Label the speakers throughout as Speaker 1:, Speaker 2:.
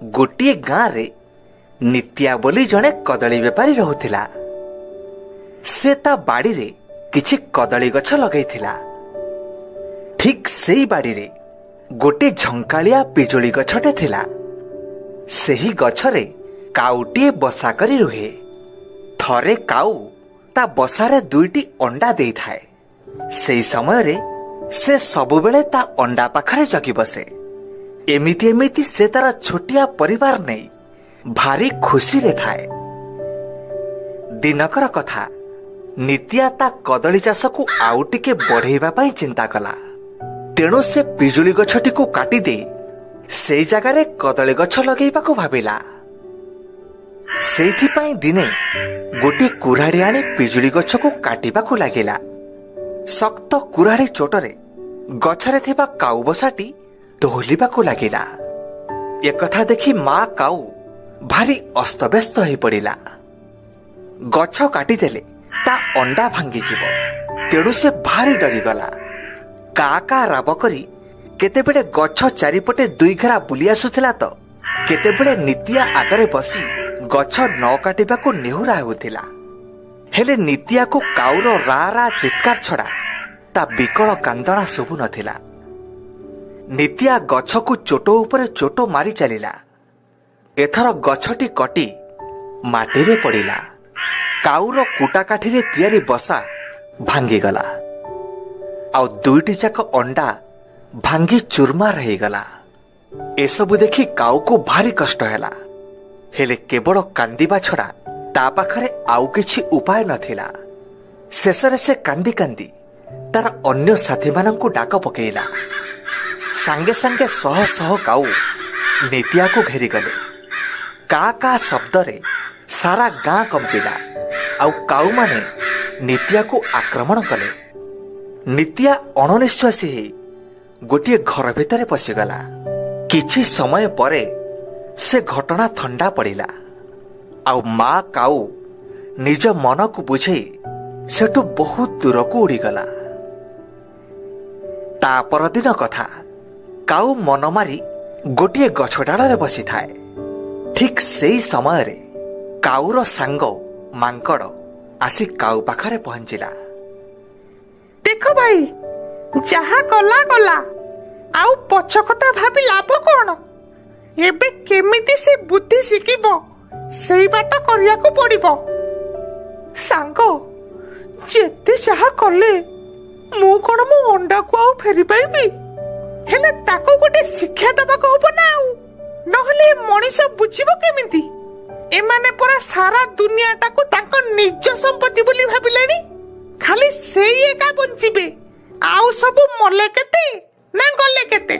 Speaker 1: गोटे गाँ रे नित्या बोली जड़े कदली बेपारी रहुथिला। से ता बाड़ी रे किछि कदली गछ लगैथिला। ठीक सेई बाड़ी रे गोटे झंकालिया पिजुली गछटे थिला। सेही गछरे काउटीए बसा करी रुहे। थरे काउ ता बसारे दुईटी अंडा देई थाए। सेई समय रे से सबुबेले ता अंडा पाखरे जगी बसे। एमिति एमिति से तार छोटिया परिवार नहीं भारी खुशी रे थाए। दिनकर कथा नित्या ता कदली चाष को आउ टिके बढ़ेबा पई चिंता कला। तेणु से पिजुली गछटी को काटी दे सेई जगारे कदली गछ लगेबा को भाबिला। सेइथि पई दिने गोटे कुराड़ी आनी पिजुली गछ को काटिबा को लागिला। शक्त कुराड़ी चोटरे गछरे थिबा काउ बसाटी दोहलिबा को लागिला। एक कथा देखी मां काउ भारी अस्तव्यस्त हो पड़िला। गछ काटिदेले ता अंडा भांगी जीव। तेणु से भारी डरीगला। का का राब करी केतेबेले गछ चारिपटे दुई घेरा बुली आसुथिला तो केतेबेले नित्या आगरे बसी गछ न काटिबा को नेहुरा होतिला। हेले नित्या को काउर रा रा चित्कार छड़ा ता बिकल कांदणा शुभु नथिला। नित्या गछ को चोट उपरे चोट मारी चलिला। एथर गछटी कटी माटीरे पड़िला। काउर कुटा काठीरे तियारी बसा भांगीगला। आउ दुईटी जाक अंडा भांगी चुरमार ହେଇଗଲା। एसबु देखी काउ को भारी कष्ट हैला। हेले केवल कांदिबा छड़ा ता पाखरे आउ किछि उपाय नथिला। शेषरे से कांदी कांदी तार अन्य साथी मानंकु डाक पकेइला। सांगे सांगे सह सह काउ नित्या को घेरी गले। का का शब्द रे सारा गां कंपिला। आउ काउ माने नित्या को आक्रमण कले। नित्या अणनिश्वासी हे गोटे घर भितर पशिगला। किछि समय परे से घटना थंडा पड़िला। आउ मां काउ निज मन को बुझे सेठु बहुत दूर को उड़ीगला। ता परदिन कथा काउ मन मारी गोटे गछ डाଳରେ बसी थाए। ठीक सेई समय रे काउर सांग मांकड़ आसी काउ पाखरे पहुंचिला।
Speaker 2: देख भाई जहा गला गला आउ पछ कथा भाबी लाभ कोन। एबे केमिति से बुद्धि शिखिबो सेई बाट करिया को पड़िबो। सांग जेते जहा कले मु कोन मो अंडा को आउ फेरी पाइबी। हेले ताको गोटे शिक्षा दबा को होबो ना। आउ नहले मनीष बुझिबो केमिति। एमाने पूरा सारा दुनिया टाको ताको निज संपत्ति बोली भाबिलेनी। खाली सेई एका बंचिबे आउ सब मले केते ना गले केते।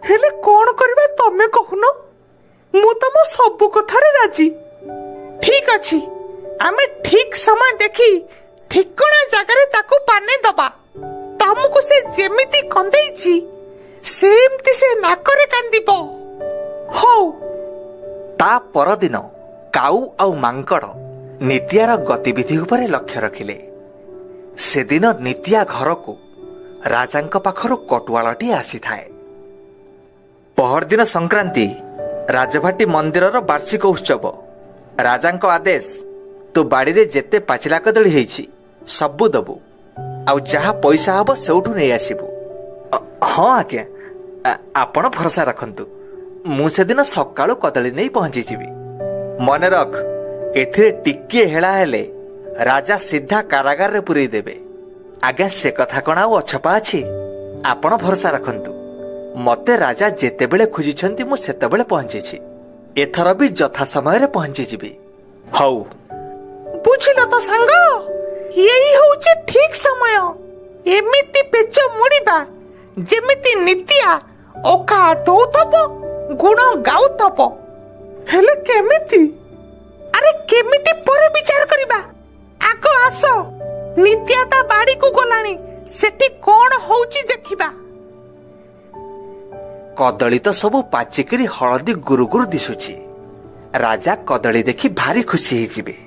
Speaker 2: हेले कोन करबा तमे कहूनो। मु तम सब कथारे राजी। ठीक अछि आमे ठीक समय देखी ठिकणा जगह ताको पाने दबा। तमको से जेमिति कंदेइछि सेमति से नाकरे कांदिबो। हो
Speaker 1: ता परदिन काउ आउ मांकड़ नित्यार गतिविधि उपरे लक्ष्य रखिले। से दिन नित्या घर को राजांक पाखरु कटुआलटी आसी थाए। पहरदिन संक्रांति राजभाटी मंदिरर वार्षिक उत्सव। राजांक आदेश तू बाड़ी रे जेते पाचिला कदली हेछि सबु दबु। आउ जहा पैसा हबो सेउठु नै आसीबु। हाँ आज्ञा आपण भरोसा रखंतु। मु से दिन सकाळु कदली नै पहुंची जीवी। मने रख एथिरे टिके हेळा हेले राजा सीधा कारागार रे पुरई देबे। आज्ञा से कथा कोन आउ अछपा अछि। आपण भरोसा रखंतु। मते राजा जेते बेले खोजिछंती मु सेते बेले पहुंची छी। एथर भी यथा समय रे पहुंची जीवी। हौ
Speaker 2: बुझिलो तो संग यही होउचे ठीक समय। एमिति पेच मुड़ीबा जेमिति नित्या ओका दौथबो गुण गाउथबो। हेले केमिति। अरे केमिति परे विचार करिबा। आको आसो नित्या ता बाड़ी को गलानी सेठी कोन होउची देखिबा।
Speaker 1: कदली तो सब पाचिकरी हलदी गुरु गुरु दिसुची। राजा कदली देखी भारी खुशी ही जिबे।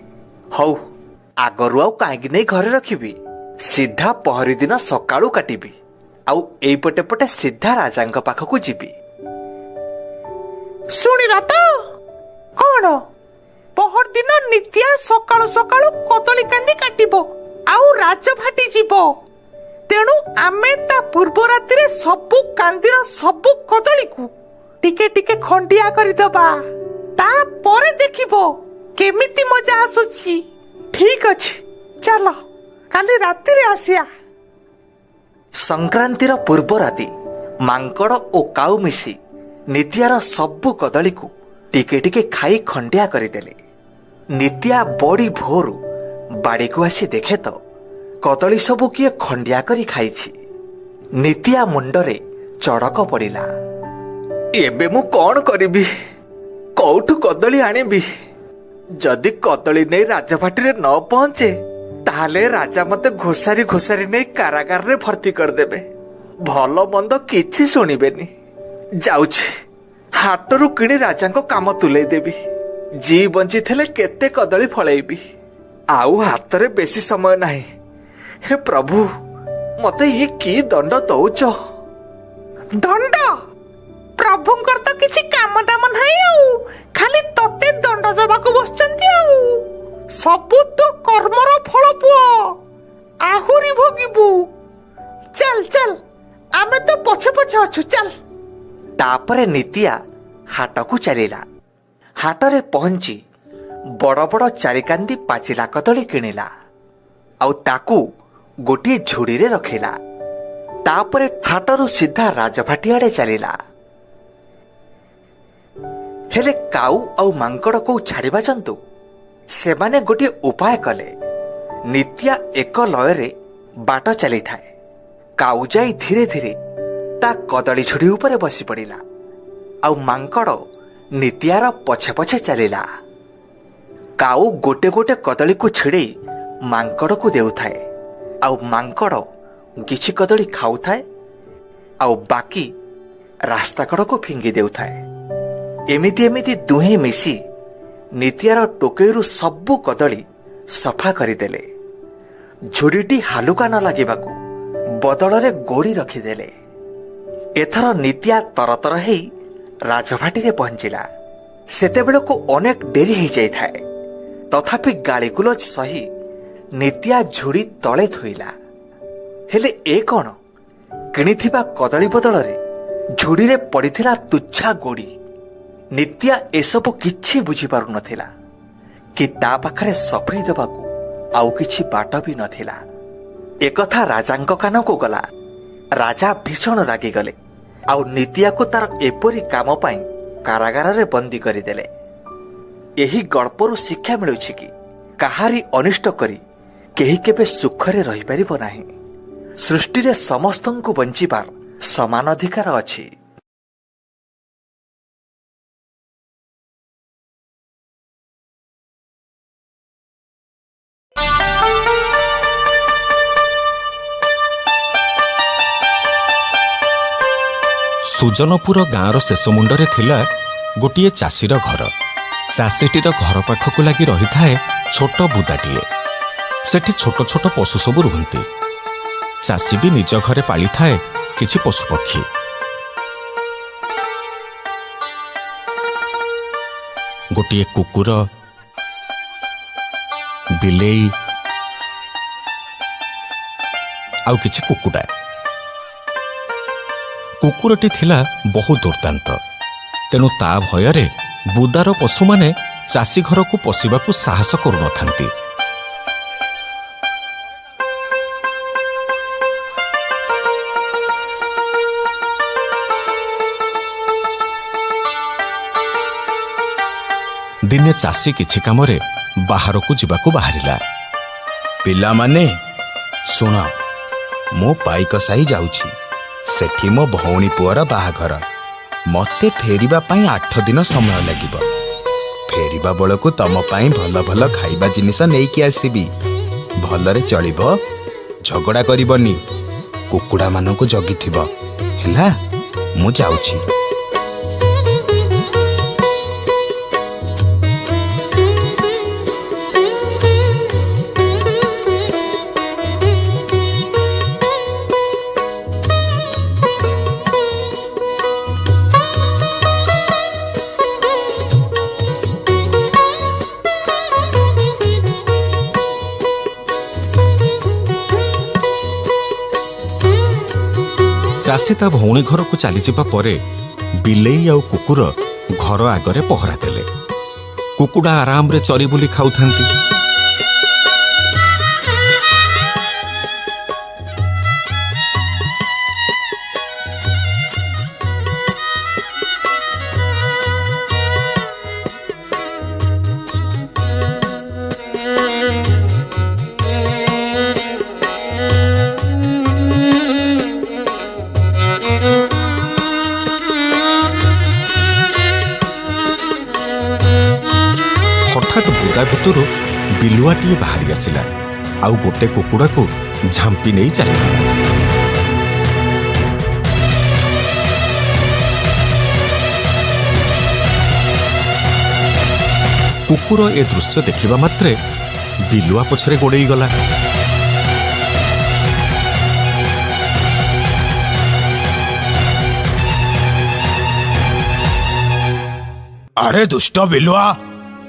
Speaker 1: हौ आगरु आउ काहेकि नै घरे रखिबी। सीधा पहरी दिन सकाळु काटिबी। आउ एई पटे पटे सीधा राजांक पाखकु जिबी।
Speaker 2: ଶୁଣିଲ ତ? କଣ ପହରଦିନ ନିତ୍ୟା ସକାଳୁ ସକାଳୁ କଦଳୀ କାନ୍ଦି କାଟିବ ଆଉ ରାଜଭାଟି ଯିବ। ତେଣୁ ଆମେ ତା ପୂର୍ବ ରାତିରେ ସବୁ କାନ୍ଦିର ସବୁ କଦଳୀକୁ ଟିକେ ଟିକେ ଖଣ୍ଡିଆ କରିଦବା। ତାପରେ ଦେଖିବ କେମିତି ମଜା ଆସୁଛି। ଠିକ ଅଛି, ଚାଲ କାଲି ରାତିରେ ଆସିବା।
Speaker 1: ସଂକ୍ରାନ୍ତିର ପୂର୍ବ ରାତି ମାଙ୍କଡ଼ ଓ କାଉ ମିଶି ନିତ୍ୟାର ସବୁ କଦଳୀକୁ ଟିକେ ଟିକେ ଖାଇ ଖଣ୍ଡିଆ କରିଦେଲେ। ନିତ୍ୟା ବଡ଼ି ଭୋରୁ ବାଡ଼ିକୁ ଆସି ଦେଖେ ତ କଦଳୀ ସବୁ କିଏ ଖଣ୍ଡିଆ କରି ଖାଇଛି। ନିତ୍ୟା ମୁଣ୍ଡରେ ଚଡ଼କ ପଡ଼ିଲା। ଏବେ ମୁଁ କଣ କରିବି? କୋଉଠୁ କଦଳୀ ଆଣିବି? ଯଦି କଦଳୀ ନେଇ ରାଜଭାଟିରେ ନ ପହଞ୍ଚେ ତାହେଲେ ରାଜା ମତେ ଘୋଷାରି ଘୋଷାରି ନେଇ କାରାଗାରରେ ଭର୍ତ୍ତି କରିଦେବେ। ଭଲ ମନ୍ଦ କିଛି ଶୁଣିବେନି। ଯାଉଛି, ହାଟରୁ କିଣି ରାଜାଙ୍କ କାମ ତୁଲେଇ ଦେବି। ଜି ବଞ୍ଚିଥିଲେ କେତେ କଦଳୀ ଫଳେଇବି। ଆଉ ହାତରେ ବେଶୀ ସମୟ ନାହିଁ। ହେ ପ୍ରଭୁ, ମତେ ଇଏ କି ଦଣ୍ଡ ଦଉଛ?
Speaker 2: ଦଣ୍ଡ? ପ୍ରଭୁଙ୍କର ତ କିଛି କାମ ଦାମ ନାହିଁ ଆଉ, ଖାଲି ତତେ ଦଣ୍ଡ ଦେବାକୁ ବସିଛନ୍ତି ଆଉ। ସବୁ ତ କର୍ମର ଫଳ ପୁଅ, ଆହୁରି ଭୋଗିବୁ। ଚାଲ ଚାଲ, ଆମେ ତ ପଛେ ପଛେ ଅଛୁ, ଚାଲ।
Speaker 1: ତାପରେ ନିତ୍ୟା ହାଟକୁ ଚାଲିଲା। ହାଟରେ ପହଞ୍ଚି ବଡ଼ ବଡ଼ ଚାରିକାନ୍ଦି ପାଚିଲା କଦଳୀ କିଣିଲା ଆଉ ତାକୁ ଗୋଟିଏ ଝୁଡ଼ିରେ ରଖିଲା। ତାପରେ ହାଟରୁ ସିଧା ରାଜଭାଟି ଆଡ଼େ ଚାଲିଲା। ହେଲେ କାଉ ଆଉ ମାଙ୍କଡ଼କୁ ଛାଡ଼ିବା ଜନ୍ତୁ ସେମାନେ ଗୋଟିଏ ଉପାୟ କଲେ। ନିତ୍ୟା ଏକ ଲୟରେ ବାଟ ଚାଲିଥାଏ। କାଉ ଯାଇ ଧୀରେ ଧୀରେ ତା କଦଳୀ ଝୁଡ଼ି ଉପରେ ବସି ପଡ଼ିଲା ଆଉ ମାଙ୍କଡ଼ ନିତ୍ୟାର ପଛେ ପଛେ ଚାଲିଲା। କାଉ ଗୋଟେ ଗୋଟେ କଦଳୀକୁ ଛିଡ଼େଇ ମାଙ୍କଡ଼କୁ ଦେଉଥାଏ ଆଉ ମାଙ୍କଡ଼ କିଛି କଦଳୀ ଖାଉଥାଏ ଆଉ ବାକି ରାସ୍ତା କଡ଼କୁ ଫିଙ୍ଗି ଦେଉଥାଏ। ଏମିତି ଏମିତି ଦୁହେଁ ମିଶି ନିତ୍ୟାର ଟୋକେଇରୁ ସବୁ କଦଳୀ ସଫା କରିଦେଲେ। ଝୁଡ଼ିଟି ହାଲୁକା ନ ଲାଗିବାକୁ ବଦଳରେ ଗୋଡ଼ି ରଖିଦେଲେ। ଏଥର ନିତ୍ୟା ତରତର ହେଇ ରାଜଭାଟିରେ ପହଞ୍ଚିଲା। ସେତେବେଳକୁ ଅନେକ ଡେରି ହେଇଯାଇଥାଏ। ତଥାପି ଗାଳିଗୁଲଜ ସହି ନିତ୍ୟା ଝୁଡ଼ି ତଳେ ଥୋଇଲା। ହେଲେ ଏ କ'ଣ? କିଣିଥିବା କଦଳୀ ବଦଳରେ ଝୁଡ଼ିରେ ପଡ଼ିଥିଲା ତୁଚ୍ଛା ଗୋଡ଼ି। ନିତ୍ୟା ଏସବୁ କିଛି ବୁଝିପାରୁନଥିଲା କି ତା ପାଖରେ ସଫେଇ ଦେବାକୁ ଆଉ କିଛି ବାଟ ବି ନଥିଲା। ଏକଥା ରାଜାଙ୍କ କାନକୁ ଗଲା। ରାଜା ଭୀଷଣ ରାଗିଗଲେ ଆଉ ନିତ୍ୟାକୁ ତାର ଏପରି କାମ ପାଇଁ କାରାଗାରରେ ବନ୍ଦୀ କରିଦେଲେ। ଏହି ଗଳ୍ପରୁ ଶିକ୍ଷା ମିଳୁଛି କି କାହାରି ଅନିଷ୍ଟ କରି କେହି କେବେ ସୁଖରେ ରହିପାରିବ ନାହିଁ। ସୃଷ୍ଟିରେ ସମସ୍ତଙ୍କୁ ବଞ୍ଚିବାର ସମାନ ଅଧିକାର ଅଛି।
Speaker 3: ସୁଜନପୁର ଗାଁର ଶେଷ ମୁଣ୍ଡରେ ଥିଲା ଗୋଟିଏ ଚାଷୀର ଘର। ଚାଷୀଟିର ଘର ପାଖକୁ ଲାଗି ରହିଥାଏ ଛୋଟ ବୁଦାଟିଏ। ସେଠି ଛୋଟ ଛୋଟ ପଶୁ ସବୁ ରୁହନ୍ତି। ଚାଷୀ ବି ନିଜ ଘରେ ପାଳିଥାଏ କିଛି ପଶୁପକ୍ଷୀ। ଗୋଟିଏ କୁକୁର, ବିଲେଇ ଆଉ କିଛି କୁକୁଡ଼ା। କୁକୁରଟି ଥିଲା ବହୁ ଦୁର୍ଦ୍ଦାନ୍ତ। ତେଣୁ ତା ଭୟରେ ବୁଦାର ପଶୁମାନେ ଚାଷୀ ଘରକୁ ପଶିବାକୁ ସାହସ କରୁନଥାନ୍ତି। ଦିନେ ଚାଷୀ କିଛି କାମରେ ବାହାରକୁ ଯିବାକୁ ବାହାରିଲା।
Speaker 4: ପିଲାମାନେ ଶୁଣ, ମୁଁ ପାଇକ ସାହି ଯାଉଛି। ସେଠି ମୋ ଭଉଣୀ ପୁଅର ବାହାଘର। ମୋତେ ଫେରିବା ପାଇଁ 8 ଦିନ ସମୟ ଲାଗିବ। ଫେରିବା ବେଳକୁ ତମ ପାଇଁ ଭଲ ଭଲ ଖାଇବା ଜିନିଷ ନେଇକି ଆସିବି। ଭଲରେ ଚଳିବ, ଝଗଡ଼ା କରିବନି, କୁକୁଡ଼ାମାନଙ୍କୁ ଜଗିଥିବ, ହେଲା? ମୁଁ ଯାଉଛି।
Speaker 3: ଚାଷୀ ତା ଭଉଣୀ ଘରକୁ ଚାଲିଯିବା ପରେ ବିଲେଇ ଆଉ କୁକୁର ଘର ଆଗରେ ପହରା ଦେଲେ। କୁକୁଡ଼ା ଆରାମରେ ଚରି ବୁଲି ଖାଉଥାନ୍ତି। ହଠାତ୍ ବୁଦା ଭିତରୁ ବିଲୁଆଟିଏ ବାହାରି ଆସିଲା ଆଉ ଗୋଟେ କୁକୁଡ଼ାକୁ ଝାମ୍ପି ନେଇ ଚାଲିଗଲା। କୁକୁର ଏ ଦୃଶ୍ୟ ଦେଖିବା ମାତ୍ରେ ବିଲୁଆ ପଛରେ ଗୋଡ଼େଇଗଲା।
Speaker 4: ଆରେ ଦୁଷ୍ଟ ବିଲୁଆ,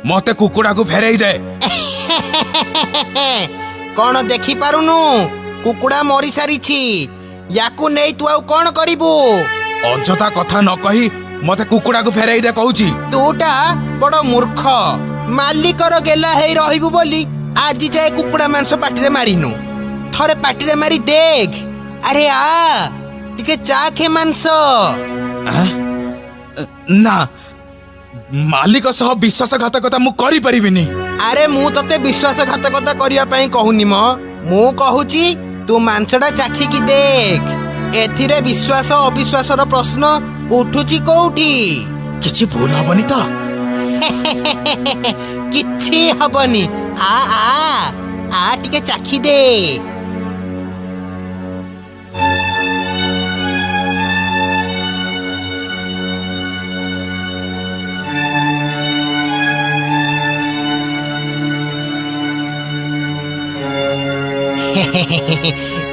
Speaker 4: ମତେ କୁକୁଡ଼ାକୁ ଫେରେଇ ଦେ।
Speaker 5: କଣ ଦେଖି ପାରୁନୁ? କୁକୁଡ଼ା ମରି ସାରିଛି। ୟାକୁ ନେଇ ତୁ ଆଉ କଣ କରିବୁ?
Speaker 4: ଅଯଥା କଥା ନ କହି ମତେ କୁକୁଡ଼ାକୁ ଫେରେଇ ଦେ କହୁଛି।
Speaker 5: ତୁଟା ବଡ ମୂର୍ଖ। ମାଲିକର ଗେଲା ହେଇ ରହିବୁ ବୋଲି ଆଜି ଯାଏ କୁକୁଡ଼ା ମାଂସ ପାଟିରେ ମାରିନୁ। ଥରେ ପାଟିରେ ମାରି ଦେଖ। ଆରେ ଆ ଟିକେ ଚାଖେ ମାଂସ।
Speaker 4: ନା, ମାଲିକ ସହ ବିଶ୍ୱାସଘାତକତା ମୁଁ କରିପାରିବିନି।
Speaker 5: ଆରେ ମୁଁ ତତେ ବିଶ୍ୱାସଘାତକତା କରିବା ପାଇଁ କହୁନି ମ, ମୁଁ କହୁଛି ତୁ ମାଂସଟା ଚାଖିକି ଦେଖ। ଏଥିରେ ବିଶ୍ୱାସ ଅବିଶ୍ୱାସର ପ୍ରଶ୍ନ ଉଠୁଛି କୋଉଠି?
Speaker 4: କିଛି ଭୁଲ ହବନି ତ?
Speaker 5: କିଛି ହବନି। ଆ ଆ ଆ ଟିକେ ଚାଖି ଦେ।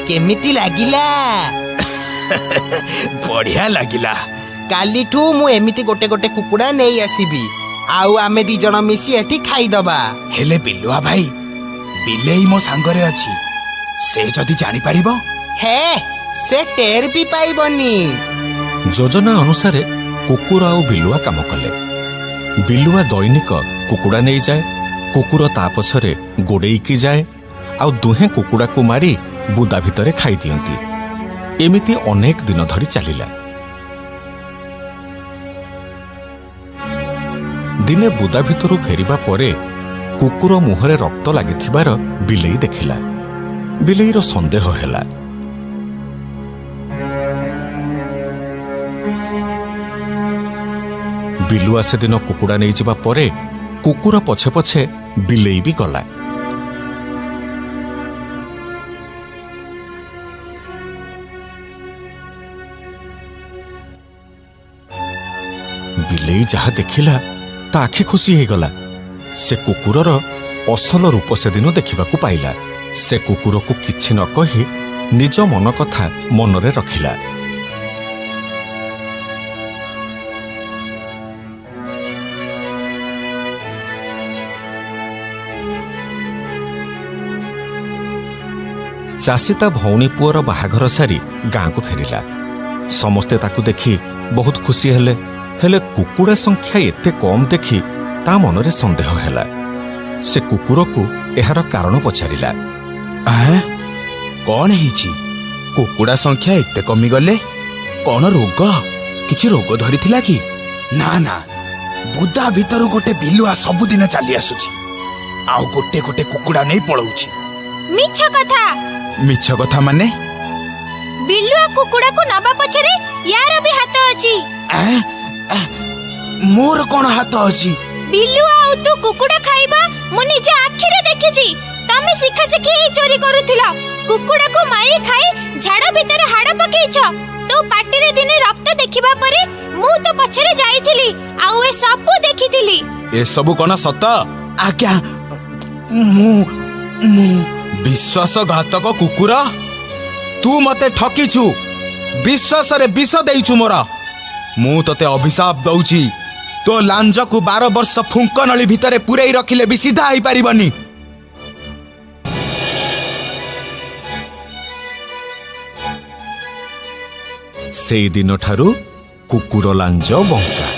Speaker 5: କେମିତି ଲାଗିଲା?
Speaker 4: ବଢିଆ ଲାଗିଲା।
Speaker 5: କାଲିଠୁ ମୁଁ ଏମିତି ଗୋଟେ ଗୋଟେ କୁକୁଡ଼ା ନେଇ ଆସିବି, ଆଉ ଆମେ 2 ଜଣ ମିଶି ଏଠି ଖାଇଦବା।
Speaker 4: ହେଲେ ବିଲୁଆ ଭାଇ, ବିଲେଇ ମୋ ସାଙ୍ଗରେ ଅଛି। ସେ ଯଦି ଜାଣିପାରିବ?
Speaker 5: ହେ, ସେ ଟେର ବି ପାଇବନି।
Speaker 3: ଯୋଜନା ଅନୁସାରେ କୁକୁର ଆଉ ବିଲୁଆ କାମ କଲେ। ବିଲୁଆ ଦୈନିକ କୁକୁଡ଼ା ନେଇଯାଏ, କୁକୁର ତା ପଛରେ ଗୋଡ଼େଇକି ଯାଏ, ଆଉ ଦୁହେଁ କୁକୁଡ଼ାକୁ ମାରି ବୁଦା ଭିତରେ ଖାଇଦିଅନ୍ତି। ଏମିତି ଅନେକ ଦିନ ଧରି ଚାଲିଲା। ଦିନେ ବୁଦା ଭିତରୁ ଫେରିବା ପରେ କୁକୁର ମୁହଁରେ ରକ୍ତ ଲାଗିଥିବାର ବିଲେଇ ଦେଖିଲା। ବିଲେଇର ସନ୍ଦେହ ହେଲା। ବିଲୁଆ ସେଦିନ କୁକୁଡ଼ା ନେଇଯିବା ପରେ କୁକୁର ପଛେ ପଛେ ବିଲେଇ ବି ଗଲା। ବିଲେଇ ଯାହା ଦେଖିଲା ତା ଆଖି ଖୁସି ହେଇଗଲା। ସେ କୁକୁରର ଅସଲ ରୂପ ସେଦିନ ଦେଖିବାକୁ ପାଇଲା। ସେ କୁକୁରକୁ କିଛି ନ କହି ନିଜ ମନ କଥା ମନରେ ରଖିଲା। ଚାଷୀ ତା ଭଉଣୀ ପୁଅର ବାହାଘର ସାରି ଗାଁକୁ ଫେରିଲା। ସମସ୍ତେ ତାକୁ ଦେଖି ବହୁତ ଖୁସି ହେଲେ। ହେଲେ କୁକୁଡ଼ା ସଂଖ୍ୟା ଏତେ କମ୍ ଦେଖି ତା ମନରେ ସନ୍ଦେହ ହେଲା। ସେ କୁକୁରକୁ ଏହାର କାରଣ ପଚାରିଲା।
Speaker 4: କଣ ହେଇଛି? କୁକୁଡ଼ା ସଂଖ୍ୟା ଏତେ କମିଗଲେ? କଣ ରୋଗ? କିଛି ରୋଗ ଧରିଥିଲା କି? ନା ନା, ବୁଦା ଭିତରୁ ଗୋଟେ ବିଲୁଆ ସବୁଦିନ ଚାଲି ଆସୁଛି, ଆଉ ଗୋଟେ ଗୋଟେ କୁକୁଡ଼ା ନେଇ ପଳଉଛି।
Speaker 6: ମିଛ କଥା।
Speaker 4: ମିଛ କଥା ମାନେ?
Speaker 6: ବିଲୁଆ କୁକୁଡ଼ାକୁ ନବା ପଛରେ ୟାର ବି ହାତ ଅଛି।
Speaker 4: ମୋର କଣ ହାତ ଅଛି?
Speaker 6: ବିଲୁଆ ଆଉ ତୁ କୁକୁଡ଼ା ଖାଇବା ମୁଁ ନିଜ ଆଖିରେ ଦେଖିଛି। ତମେ ଶିଖା ଶିଖି ହେଇ ଚୋରି କରୁଥିଲ। କୁକୁଡ଼ାକୁ ମାରି ଖାଇ ଝାଡ଼ ଭିତରେ ହାଡ଼ ପକେଇଛ। ତୋ ପାଟିରେ ଦିନେ ରକ୍ତ ଦେଖିବା ପରେ ମୁଁ ତ ପଛରେ ଯାଇଥିଲି, ଆଉ ଏ ସବୁ ଦେଖିଥିଲି।
Speaker 4: ଏସବୁ କଣ ସତ? ଆଜ୍ଞା, ମୁଁ ବିଶ୍ୱାସଘାତକ କୁକୁର, ତୁ ମତେ ଠକିଛୁ। ବିଶ୍ୱାସରେ ବିଷ ଦେଇଛୁ ମୋର। ମୁଁ ତତେ ଅଭିଶାପ ଦଉଛି, ତୋ ଲାଞ୍ଜକୁ 12 ବର୍ଷ ଫୁଙ୍କ ନଳୀ ଭିତରେ ପୁରେଇ ରଖିଲେ ବି ସିଧା ହେଇପାରିବନି।
Speaker 3: ସେଇ ଦିନଠାରୁ କୁକୁର ଲାଞ୍ଜ ବଙ୍କା।